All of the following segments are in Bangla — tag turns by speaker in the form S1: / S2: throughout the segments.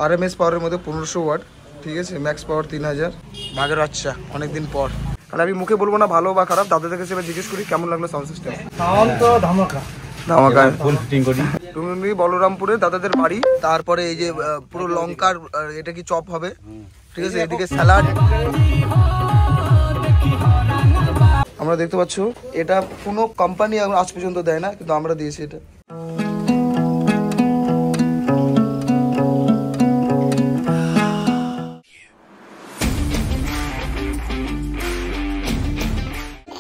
S1: RMS পাওয়ারের মধ্যে 1500 ওয়াট, ঠিক আছে, ম্যাক্স পাওয়ার 3000। ভাগের বাচ্চা অনেকদিন পর। তাহলে আমি মুখে বলবো না ভালো বা খারাপ, দাদাদের কাছে এবার জিজ্ঞেস করি কেমন লাগলো সাউন্ড সিস্টেম।
S2: সাউন্ড তো ধামাকা
S1: ধামাকা।
S2: ফুল ফিটিং করি।
S1: তুমি বলরামপুরে দাদাদের বাড়ি, তারপরে এই যে পুরো লঙ্কার এটা কি চপ হবে, ঠিক আছে, এদিকে স্যালাড। আমরা দেখতে পাচ্ছ এটা কোনো কোম্পানি আজ পর্যন্ত দেয় না, কিন্তু আমরা দিয়েছি এটা।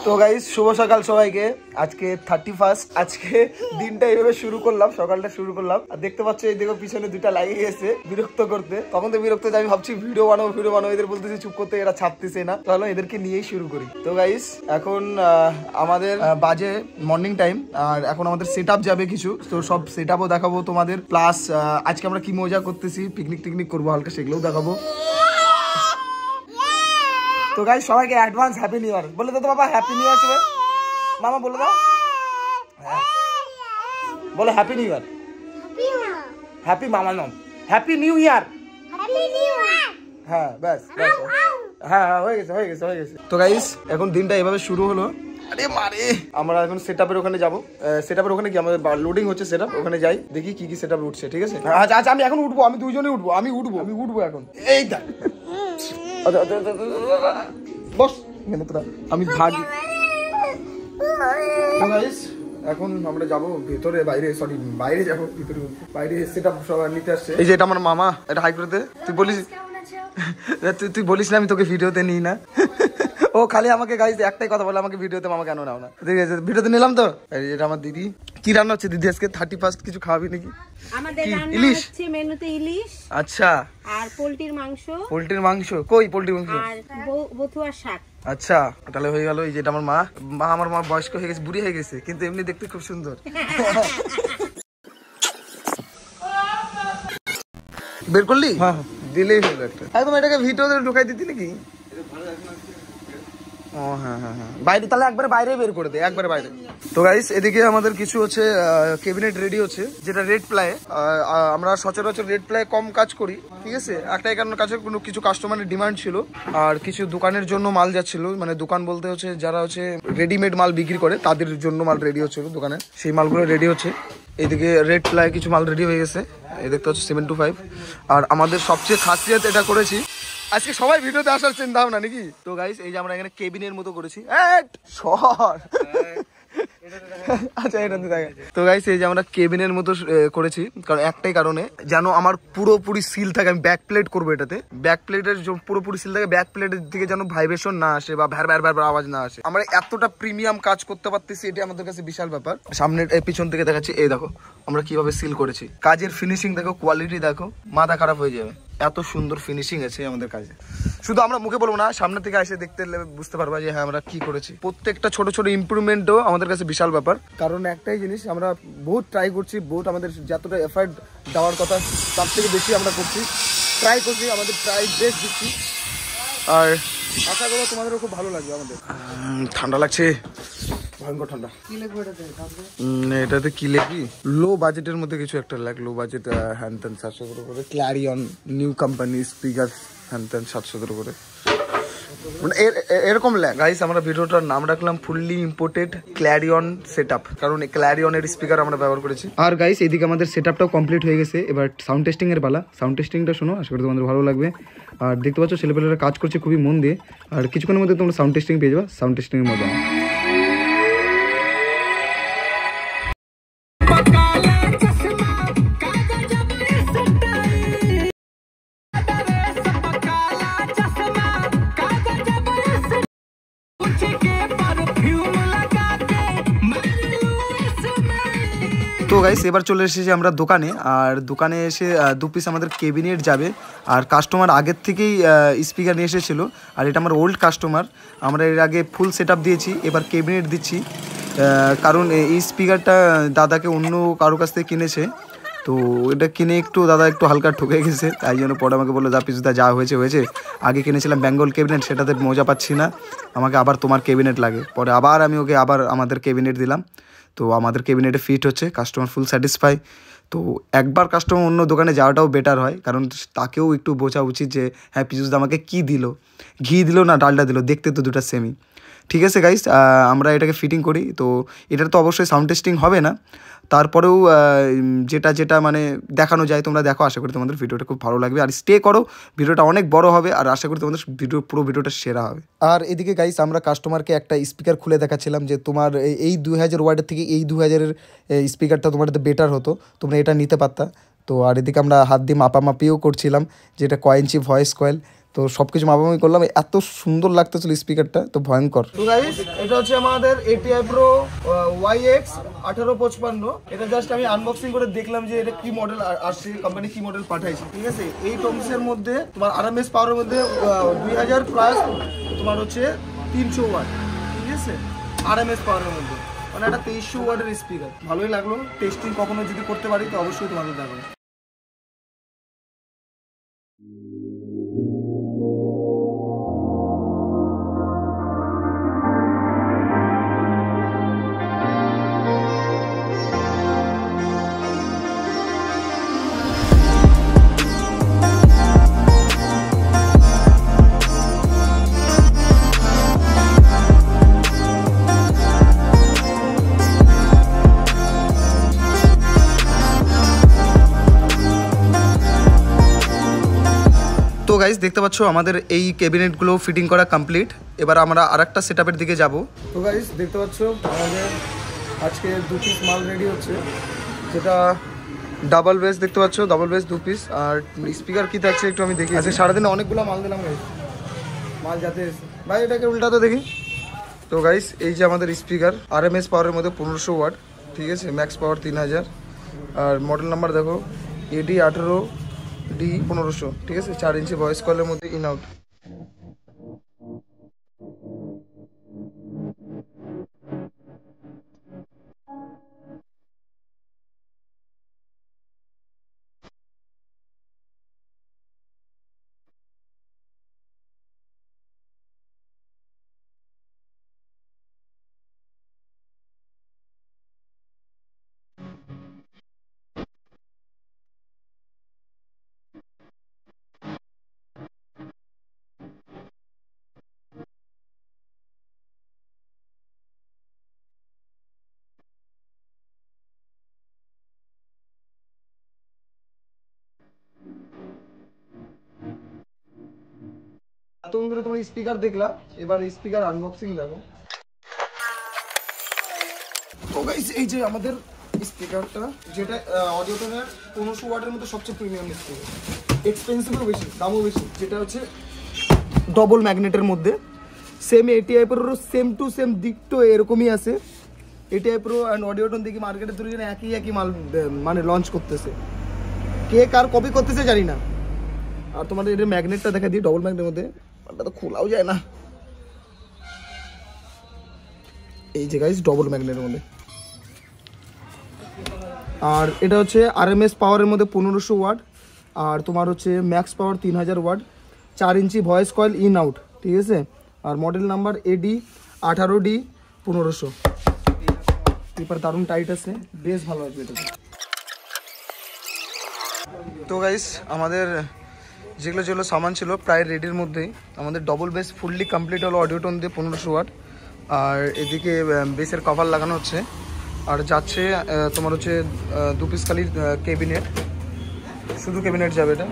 S1: তো গাইস শুভ সকাল সবাইকে। আজকে 31, আজকে দিনটা এইভাবে শুরু করলাম, সকালটা শুরু করলাম। আর দেখতে পাচ্ছ এই দেখো পিছনে দুটা লাগে গেছে বিরক্ত করতে। তখন তো বিরক্ত যে আমি ভাবছি ভিডিও বানাবো, এদের বলতেছি চুপ করতে, এরা ছাড়তেছে না। তাহলে এদেরকে নিয়েই শুরু করি। তো গাইস এখন আমাদের বাজে মর্নিং টাইম, আর এখন আমাদের সেট আপ যাবে কিছু, তো সব সেট আপও দেখাবো তোমাদের। প্লাস আজকে আমরা কি মজা করতেছি, পিকনিক করবো হালকা, সেগুলোও দেখাবো। তো গাইস সবাইকে অ্যাডভান্স হ্যাপি নিউ ইয়ার বলে দাও তো বাবা। হ্যাপি নিউ ইয়ার সবাই মামা বলে দাও, বলে হ্যাপি নিউ ইয়ার। হ্যাপি মামা নাম হ্যাপি নিউ ইয়ার। হ্যাঁ ব্যাস, হ্যাঁ হয়ে গেছে। তো গাইস এখন দিনটা এভাবে শুরু হলো। আরে মারে, আমরা এখন সেটআপের ওখানে যাবো। সেটআপের ওখানে কি আমাদের লোডিং হচ্ছে সেটআপ, ওখানে যাই দেখি কি সেটআপ উঠছে, ঠিক আছে। আচ্ছা আমি এখন উঠবো, আমি দুইজনেই উঠবো, আমি উঠবো এখন। এই দেখ বস আমি ভাগি। এখন আমরা যাবো ভেতরে, বাইরে যাবো, ভিতরে বাইরে সেটআপ সব নিতে আসছে। এই যে এটা আমার মামা, এটা হাই করে দে। তুই বলিস না আমি তোকে ভিডিওতে নিই না। ও খালি আমাকে গাইস একটাই কথা বলে, আমাকে ভিডিওতে মামা কেন নাও না। ঠিক আছে ভিডিওতে নিলাম তো। এটা আমার দিদি। কি রান্না হচ্ছে দিদি আজকে 31 কিছু খাওয়াবি নাকি?
S3: আমাদের রান্না হচ্ছে মেনুতে ইলিশ।
S1: আচ্ছা।
S3: আর পোল্টির মাংস।
S1: কই পোল্টির মাংস?
S3: আর বথুয়ার শাক।
S1: আচ্ছা তাহলে হয়ে গেল। এই যে এটা আমার মা। আমার মা বয়স্ক হয়ে গেছে, বুড়ি হয়ে গেছে, কিন্তু এমনি দেখতে খুব সুন্দর। বের করলি? হ্যাঁ দিলেই হলো একটা। একদম এটাকে ভিডিওতে ঢুকাই দিতি নাকি? ও হ্যাঁ বাইরে, তাহলে একবারে বাইরে বের করে দে, একবারে বাইরে। তো গাইস এদিকে আমাদের কিছু হচ্ছে ক্যাবিনেট রেডি হচ্ছে, যেটা রেড প্লাই। আমরা সচরাচর রেড প্লাই কম কাজ করি, ঠিক আছে। একটাই কারণ কাছে কিছু কাস্টমারের ডিমান্ড ছিল, আর কিছু দোকানের জন্য মাল যাচ্ছিল। মানে দোকান বলতে হচ্ছে যারা হচ্ছে রেডিমেড মাল বিক্রি করে, তাদের জন্য মাল রেডি হচ্ছিল দোকানে, সেই মালগুলো রেডি হচ্ছে। এদিকে রেড প্লাই কিছু মাল রেডি হয়ে গেছে, এই দেখতে হচ্ছে 725। আর আমাদের সবচেয়ে খাসিয়ত এটা করেছি, আজকে সবাই ভিডিওতে আসার চিন্তা ভাবনা নাকি। তো গাইস এই যে আমরা এখানে কেবিনের মতো করেছি। আচ্ছা এটা দেখা। তো গাইস এই যে আমরা কেবিনের মতো করেছি, কারণ একটাই কারণে, যেন আমার পুরোপুরি সিল থাকে। আমি ব্যাক প্লেট করবো এটাতে, ব্যাক প্লেটের পুরোপুরি সিল থাকে, ব্যাক প্লেটের দিকে যেন ভাইব্রেশন না আসে বা ভ্যার আওয়াজ না আসে। আমরা এতটা প্রিমিয়াম কাজ করতে পারতেছি, এটা আমাদের কাছে বিশাল ব্যাপার। সামনে পিছন থেকে দেখাচ্ছি, এই দেখো আমরা কিভাবে সিল করেছি। কাজের ফিনিশিং দেখো, কোয়ালিটি দেখো, মাথা খারাপ হয়ে যাবে, এত সুন্দর ফিনিশিং আছে আমাদের কাজে। শুধু আমরা মুখে বলবো না, সামনে থেকে এসে দেখতে বুঝতে পারবা যে হ্যাঁ আমরা কি করেছি। প্রত্যেকটা ছোট ছোট ইমপ্রুভমেন্টও আমাদের কাছে বিশাল ব্যাপার। কারণ একটাই জিনিস, আমরা বহুত ট্রাই করছি, বহুত আমাদের যতটা এফার্ট দেওয়ার কথা তার থেকে বেশি আমরা করছি, ট্রাই করছি, আমাদের ট্রাই বেস্ট দিচ্ছি। আর আশা করবো তোমাদেরও খুব ভালো লাগবে। আমাদের ঠান্ডা লাগছে, ভয়ঙ্কর ঠান্ডা। এটাতে কি লিখবি? লো বাজেটের মধ্যে কিছু একটা লাগ, লো বাজেট হ্যান্ড 700 করে, Clarion new company speaker hand 700 করে, মানে এরকম ল্যাগ। গাইস আমরা ভিডিওটার নাম রাখলাম ফুললি ইম্পোর্টেড ক্ল্যারিয়ন সেটআপ, কারণ এই ক্ল্যারিয়নের স্পিকার আমরা ব্যবহার করেছি। আর গাইস এদিকে আমাদের সেটআপটাও কমপ্লিট হয়ে গেছে, এবার সাউন্ড টেস্টিং এর পালা। সাউন্ড টেস্টিংটা শোনো, আশা করি তোমাদের ভালো লাগবে। আর দেখতে পাচ্ছ ছেলেপেলেরা কাজ করছে খুবই মন দিয়ে, আর কিছুক্ষণের মধ্যে তোমরা সাউন্ড টেস্টিং পেয়ে যাবে। সাউন্ড টেস্টিং এর মজা। তো গাইস এবার চলে এসেছি আমরা দোকানে, আর দোকানে এসে 2 পিস আমাদের ক্যাবিনেট যাবে। আর কাস্টমার আগের থেকেই স্পিকার নিয়ে এসেছিলো, আর এটা আমার ওল্ড কাস্টমার। আমরা এর আগে ফুল সেটআপ দিয়েছি, এবার ক্যাবিনেট দিচ্ছি। কারণ এই স্পিকারটা দাদাকে অন্য কারো কাছ থেকে কিনেছে, তো এটা কিনে একটু দাদা একটু হালকা ঠকে গেছে, তাই জন্য পরে আমাকে বললো যা পিছুদা যা হয়েছে, আগে কিনেছিলাম বেঙ্গল ক্যাবিনেট, সেটাতে মজা পাচ্ছি না, আমাকে আবার তোমার ক্যাবিনেট লাগে। পরে আবার আমি ওকে আবার আমাদের ক্যাবিনেট দিলাম। তো আমাদের ক্যাবিনেটে ফিট হচ্ছে, কাস্টমার ফুল স্যাটিসফাই। তো একবার কাস্টমার অন্য দোকানে যাওয়াটাও বেটার হয়, কারণ তাকেও একটু বোঝা উচিত যে হ্যাঁ পিজুসদা আমাকে কী দিল, ঘি দিল না ডালটা দিল, দেখতে তো দুটো সেমই। ঠিক আছে গাইস, আমরা এটাকে ফিটিং করি। তো এটার তো অবশ্যই সাউন্ড টেস্টিং হবে না, তারপরেও যেটা মানে দেখানো যায় তোমরা দেখো। আশা করি তোমাদের ভিডিওটা খুব ভালো লাগবে, আর স্টে করো, ভিডিওটা অনেক বড় হবে, আর আশা করি তোমাদের পুরো ভিডিওটা সেরা হবে। আর এদিকে গাইস আমরা কাস্টমারকে একটা স্পিকার খুলে দেখাচ্ছিলাম যে তোমার এই 2000 ওয়াটের থেকে এই 2000-এর স্পিকারটা তোমার বেটার হতো, তোমরা এটা নিতে পারতা। তো আর এদিকে আমরা হাত দিয়ে মাপামাপিও করছিলাম যে এটা কয় ইঞ্চি ভয়েস কয়েল, তো সব কিছু মাপামাপি করলাম। এত সুন্দর লাগতেছিল স্পিকারটা, তো ভয়ঙ্কর। তো গাইস এটা হচ্ছে আমাদের ATI Pro YX 1855। এটা জাস্ট আমি আনবক্সিং করে দেখলাম যে এটা কি মডেল আসছে, কোম্পানি কি মডেল পাঠাইছে। ঠিক আছে, এই টমসের মধ্যে তোমার RMS পাওয়ারের মধ্যে 2000 প্লাস তোমার হচ্ছে 300 ওয়াট। ঠিক আছে, RMS পাওয়ারের মধ্যে মানে একটা 2300 ওয়াটের স্পিকার। ভালোই লাগলো, টেস্টিং কখনো যদি করতে পারি তো অবশ্যই তোমাদের দেখাবো। তো গাইস দেখতে পাচ্ছ আমাদের এই ক্যাবিনেটগুলো ফিটিং করা কমপ্লিট। এবার আমরা আরেকটা সেটআপের দিকে যাব। তো গাইস দেখতে পাচ্ছ আমাদের আজকে 2 পিস মাল রেডি হচ্ছে, যেটা ডাবল বেস দেখতে পাচ্ছ, ডাবল বেস 2 পিস। আর স্পিকার কি থাকছে একটু আমি দেখি। আজকে সারাদিনে অনেকগুলো মাল দিলাম গাইস, মাল যাতে ভাই এটাকে উল্টা তো দেখি। তো গাইস এই যে আমাদের স্পিকার RMS পাওয়ারের মধ্যে 1500 ওয়াট। ঠিক আছে, ম্যাক্স পাওয়ার 3000। আর মডেল নাম্বার দেখো AD 18D 1500। ঠিক আছে, 4 ইঞ্চি ভয়েস কলের মধ্যে ইন আউট। তুমি তোমার স্পিকার দেখলা, এবার স্পিকার আনবক্সিং দেখো। তো গাইস এই যে আমাদের স্পিকারটা, যেটা অডিওটনের 1500 ওয়াটের মধ্যে সবচেয়ে প্রিমিয়াম স্পিকার, এক্সপেন্সিভও বেশি, দামও বেশি, যেটা হচ্ছে ডবল ম্যাগনেটের মধ্যে। Same ATI Pro same to same দিক তো এরকমই আছে। ATI Pro অ্যান্ড অডিওটন দেখি মার্কেটে দুজন একই মাল মানে লঞ্চ করতেছে, কে কার কপি করতেছে জানি না। আর তোমাদের এটা ম্যাগনেটটা দেখা দিই, ডবল ম্যাগনেটের মধ্যে, এটা তো খোলাও যায় না। এই যে গাইস ডবল ম্যাগনেটের মধ্যে। আর এটা হচ্ছে RMS পাওয়ারের মধ্যে 1500 ওয়াট, আর তোমার হচ্ছে max power 3000 watt, 4 inch voice coil in out. ঠিক আছে, আর model number AD 18D 1500। Paper দারুণ টাইট আছে, বেশ ভালো আছে এটা। তো গাইস আমাদের যেগুলো সামান ছিল প্রায় রেডির মধ্যেই। আমাদের ডবল বেস ফুললি কমপ্লিট হলো অডিওটন দিয়ে 1500 ওয়াট। আর এদিকে বেসের কভার লাগানো হচ্ছে, আর যাচ্ছে তোমার হচ্ছে 2 পিস খালি ক্যাবিনেট, শুধু ক্যাবিনেট যাবে এটা।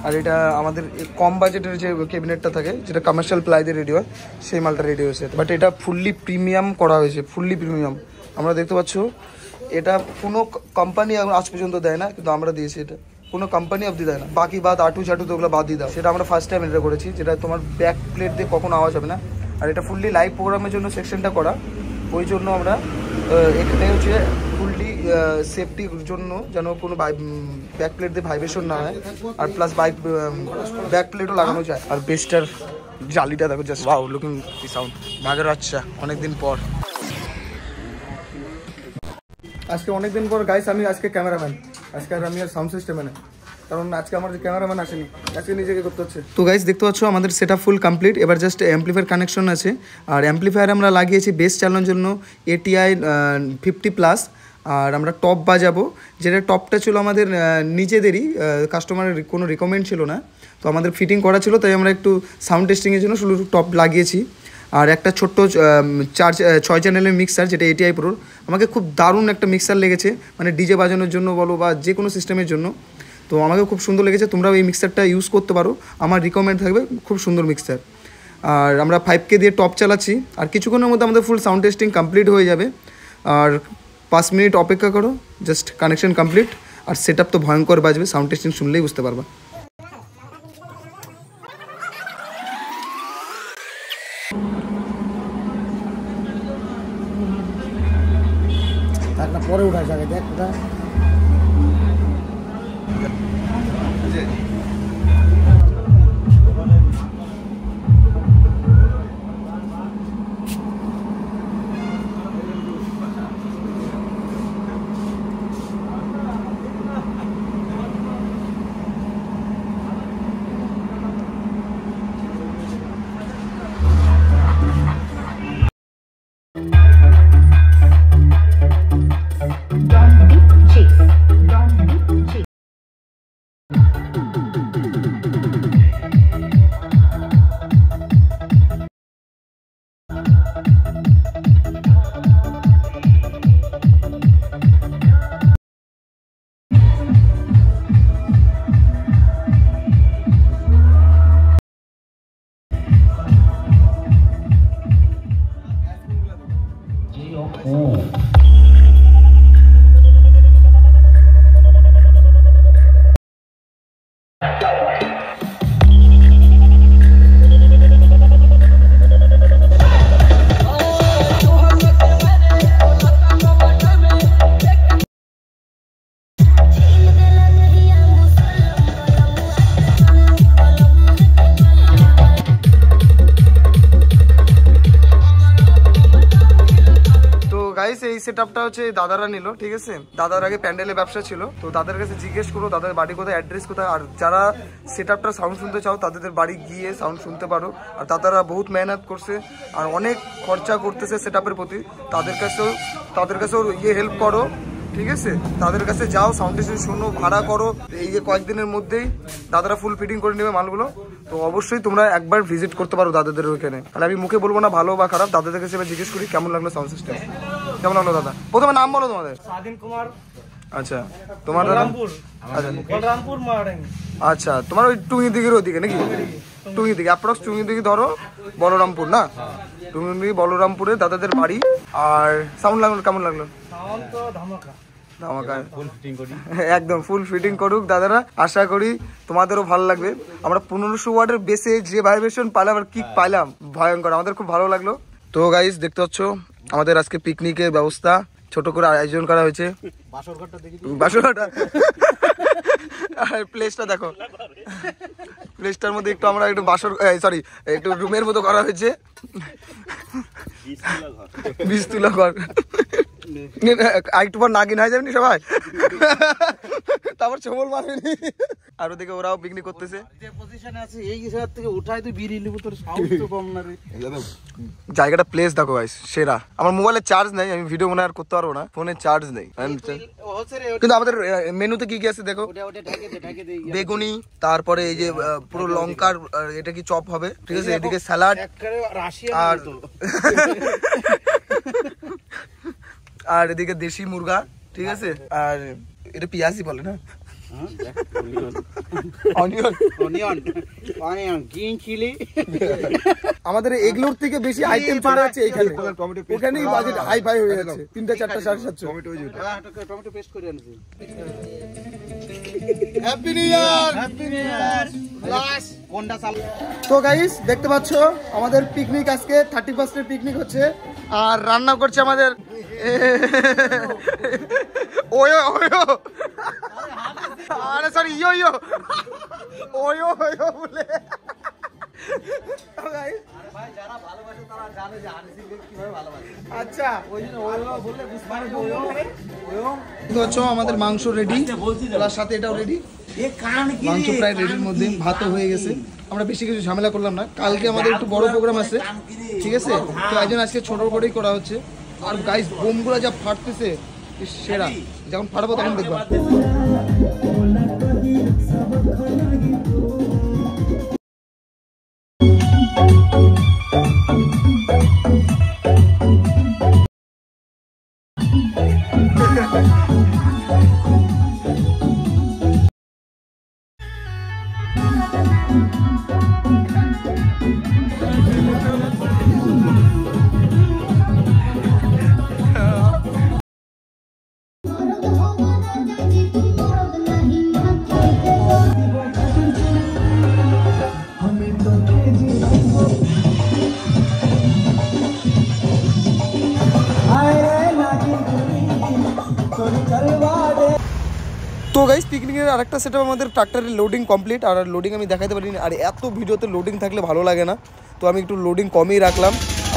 S1: আর এটা আমাদের কম বাজেটের যে ক্যাবিনেটটা থাকে, যেটা কমার্শিয়াল প্লাই দিয়ে রেডি হয়, সেই মালটা রেডি হয়েছে। বাট এটা ফুললি প্রিমিয়াম করা হয়েছে, ফুললি প্রিমিয়াম। আমরা দেখতে পাচ্ছ এটা কোনো কোম্পানি আজ পর্যন্ত দেয় না, কিন্তু আমরা দিয়েছি। এটা কোনো কোম্পানি অবধি দেয় না, বাকি বাদ আটু চাটু তো ওগুলো বাদ দিয়ে দাও। সেটা আমরা ফার্স্ট টাইম এটা করেছি, যেটা তোমার ব্যাক প্লেট দিয়ে কখনো আওয়াজ হবে না। আর এটা ফুললি লাইভ প্রোগ্রামের জন্য সেকশনটা করা, ওই জন্য আমরা এখানে হচ্ছে ফুললি সেফটির জন্য যেন কোনো ব্যাক প্লেট দিয়ে ভাইব্রেশন না হয়, আর প্লাস ব্যাক প্লেটও লাগানো যায়। আর বেস্টার জালিটা দেখো, জাস্ট ওয়াও লুকিং কি সাউন্ড, বাঘের বাচ্চা অনেকদিন পর। আজকে অনেকদিন পর গাইস আমি আজকে ক্যামেরাম্যান, আজকে আর আমি আর সাউন্ড সিস্টেমে না। তো কারণ আজকে আমার ক্যামেরাম্যান আসেনি, আজকে নিজেকে করতে হচ্ছে। তো গাইস দেখতে পাচ্ছ আমাদের সেটআপ ফুল কমপ্লিট। এবার জাস্ট অ্যাম্পলিফায়ার কানেকশন আছে, আর অ্যাম্পলিফায়ার আমরা লাগিয়েছি বেস চালানোর জন্য ATI 50+। আর আমরা টপ বাজাবো, যেটা টপটা ছিল আমাদের নিজেদেরই, কাস্টমারের কোনো রিকমেন্ড ছিল না, তো আমাদের ফিটিং করা ছিল, তাই আমরা একটু সাউন্ড টেস্টিংয়ের জন্য শুধু টপ লাগিয়েছি। আর একটা ছোট্ট 6 চ্যানেলের মিক্সার, যেটা ATI প্রোর। আমাকে খুব দারুণ একটা মিক্সার লেগেছে, মানে ডিজে বাজানোর জন্য বলো বা যে কোনো সিস্টেমের জন্য, তো আমাকে খুব সুন্দর লেগেছে। তোমরাও এই মিক্সারটা ইউজ করতে পারো, আমার রিকমেন্ড থাকবে, খুব সুন্দর মিক্সার। আর আমরা 5K দিয়ে টপ চালাচ্ছি, আর কিছুক্ষণের মধ্যে আমাদের ফুল সাউন্ড টেস্টিং কমপ্লিট হয়ে যাবে। আর 5 মিনিট অপেক্ষা করো, জাস্ট কানেকশন কমপ্লিট। আর সেটআপ তো ভয়ঙ্কর বাজবে, সাউন্ড টেস্টিং শুনলেই বুঝতে পারবা।
S2: তারটা পরে উঠাই যাবে, দেখ ওটা
S1: এই সেটআপটা হচ্ছে দাদারা নিল, ঠিক আছে। দাদার আগে প্যান্ডেলের ব্যবসা ছিল, তো তাদের কাছে জিজ্ঞেস করো দাদার বাড়ি কোথায়, অ্যাড্রেস কোথায়। আর যারা সেটআপটা সাউন্ড শুনতে চাও তাদের বাড়ি গিয়ে সাউন্ড শুনতে পারো। আর দাদারা বহুত মেহনত করছে আর অনেক খরচা করতেছে সেটআপের প্রতি, তাদের কাছেও হেল্প করো, ঠিক আছে। তাদের কাছে যাও, সাউন্ড টেস্টিং শোনো, ভাড়া করো। এই যে কয়েকদিনের মধ্যেই দাদারা ফুল ফিটিং করে নেবে মালগুলো, তো অবশ্যই তোমরা একবার ভিজিট করতে পারো দাদাদের ওইখানে। আর আমি মুখে বলবো না ভালো বা খারাপ, দাদাদের কাছে এবার জিজ্ঞেস করি কেমন লাগলো সাউন্ড সিস্টেম, কেমন লাগলো দাদা। প্রথমে নাম বলো তোমাদের।
S2: স্বাধীন কুমার।
S1: আচ্ছা, তোমার বলরামপুর। আচ্ছা, তোমার ওই টুঙ্গি দিঘির ওইদিকে নাকি? টুঙ্গি দিঘি, অ্যাপ্রক্স টুঙ্গি দিঘি ধরো, বলরামপুর না? টুঙ্গি দিঘি বলরামপুরে দাদাদের বাড়ি। আর সাউন্ড লাগলো কেমন লাগলো?
S2: সাউন্ড তো ধামাকা।
S1: একদম ফুল ফিটিং করুক দাদারা, আশা করি তোমাদেরও ভালো লাগবে। আমরা 1500 ওয়াটের বেসে যে ভাইব্রেশন পাইলাম আর কিক পাইলাম, ভয়ঙ্কর, আমাদের খুব ভালো লাগলো। তো গাইস দেখতে পাচ্ছ আমাদের আজকে পিকনিকের ব্যবস্থা ছোট করে আয়োজন করা হয়েছে। বাসরঘাটটা আর প্লেসটা দেখো, প্লেসটার মধ্যে একটু আমরা একটু একটু রুমের মতো করা হয়েছে, 20 তুলা ঘর। আরেকটু পর নাগিন হয়ে যাবেনি সবাই, তারপর ছবল মারবেনি। আর ওদিকে ওরাও পিকনিক করতেছে। জায়গাটা প্লেস দেখো গাইস সেরা। আমার মোবাইলে চার্জ নেই, আমি ভিডিও মনে আর করতে পারবো না, ফোনে চার্জ নেই। কিন্তু আমাদের মেনুতে কি কি আছে দেখো, বেগুনি, তারপরে এই যে পুরো লঙ্কার এটা কি চপ হবে, ঠিক আছে। এদিকে স্যালাড আর এদিকে দেশি মুরগা, ঠিক আছে। আর এটা পেঁয়াজই বলে না, আমাদের এগুলোর থেকে বেশি আইটেম চলে যাচ্ছে এইখানে, ওখানেই বাজেট হাই ফাই হয়ে যাচ্ছে। 3টা 4টা 750 টমেটো পেস্ট করে আনছি। Happy new year. তো গাইস দেখতে পাচ্ছ আমাদের পিকনিক আজকে 31 পিকনিক হচ্ছে। আর রান্না করছে আমাদের ওয়ো আরে সরি ইয়ো ওয়ো বলে। আচ্ছা আমাদের মাংস রেডি, তার সাথে এটাও রেডি। মাংস প্রায় রেডির মধ্যে, ভাতও হয়ে গেছে। আমরা বেশি কিছু ঝামেলা করলাম না, কালকে আমাদের একটু বড় প্রোগ্রাম আছে, ঠিক আছে? তো একজন আজকে ছোট করেই করা হচ্ছে। আর গাইস বোমগুলো যা ফাটতেছে সেরা, যখন ফাটাবো তখন দেখবা। তো গাইস পিকনিকের আরেকটা সেটআপ আমাদের ট্রাক্টরের লোডিং কমপ্লিট। আর লোডিং আমি দেখাতে পারিনি, আর এত ভিডিওতে লোডিং থাকলে ভালো লাগে না, তো আমি একটু লোডিং কমই রাখলাম।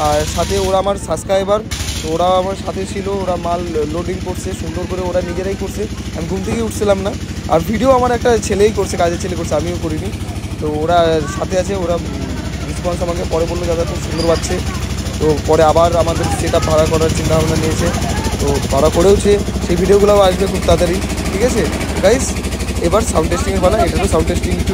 S1: আর সাথে ওরা আমার সাবস্ক্রাইবার, তো ওরা আমার সাথে ছিল, ওরা মাল লোডিং করছে সুন্দর করে, ওরা নিজেরাই করছে, আমি ঘুম থেকেই উঠছিলাম না। আর ভিডিও আমার একটা ছেলেই করছে, কাজের ছেলে করছে, আমিও করিনি। তো ওরা সাথে আছে, ওরা রেসপন্স আমাকে পরে বললো দাদা খুব সুন্দর পাচ্ছে। তো পরে আবার আমাদের সেটআপ ভাড়া করার চিন্তা ভাবনা নিয়েছে, তো ভাড়া করেওছে, সেই ভিডিওগুলোও আসবে খুব তাড়াতাড়ি, ঠিক আছে গাইস? এবার সাউন্ড টেস্টিংয়ের পালা, এটারও সাউন্ড টেস্টিং একটু